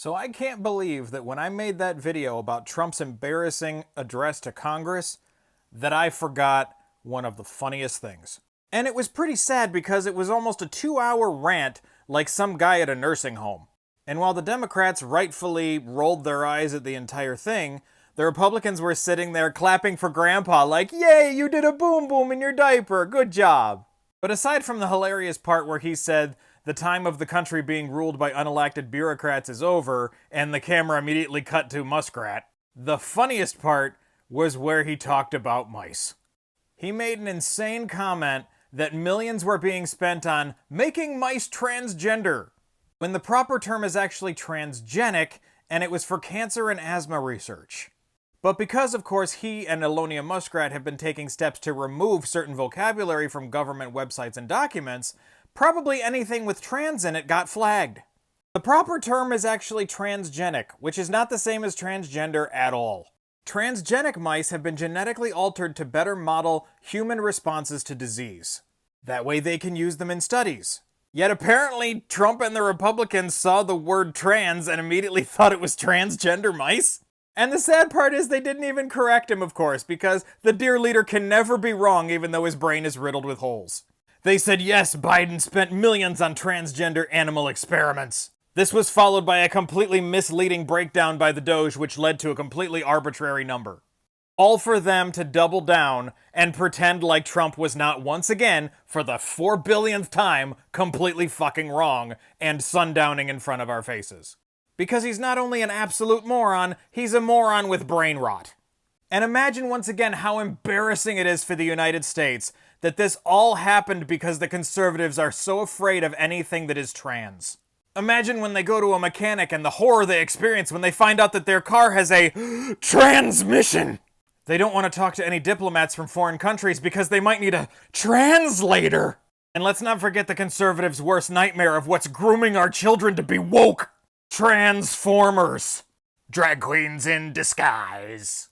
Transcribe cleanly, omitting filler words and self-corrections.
So I can't believe that when I made that video about Trump's embarrassing address to Congress, that I forgot one of the funniest things. And it was pretty sad because it was almost a 2-hour rant like some guy at a nursing home. And while the Democrats rightfully rolled their eyes at the entire thing, the Republicans were sitting there clapping for Grandpa like, "Yay, you did a boom boom in your diaper, good job." But aside from the hilarious part where he said the time of the country being ruled by unelected bureaucrats is over, and the camera immediately cut to Muskrat, the funniest part was where he talked about mice. He made an insane comment that millions were being spent on making mice transgender, when the proper term is actually transgenic, and it was for cancer and asthma research. But because, of course, he and Elonia Muskrat have been taking steps to remove certain vocabulary from government websites and documents, probably anything with trans in it got flagged. The proper term is actually transgenic, which is not the same as transgender at all. Transgenic mice have been genetically altered to better model human responses to disease. That way they can use them in studies. Yet apparently Trump and the Republicans saw the word trans and immediately thought it was transgender mice. And the sad part is they didn't even correct him, of course, because the dear leader can never be wrong even though his brain is riddled with holes. They said, yes, Biden spent millions on transgender animal experiments. This was followed by a completely misleading breakdown by the Doge, which led to a completely arbitrary number. All for them to double down and pretend like Trump was not once again, for the 4 billionth time, completely fucking wrong and sundowning in front of our faces. Because he's not only an absolute moron, he's a moron with brain rot. And imagine once again how embarrassing it is for the United States that this all happened because the conservatives are so afraid of anything that is trans. Imagine when they go to a mechanic and the horror they experience when they find out that their car has a transmission. They don't want to talk to any diplomats from foreign countries because they might need a translator. And let's not forget the conservatives' worst nightmare of what's grooming our children to be woke. Transformers. Drag queens in disguise.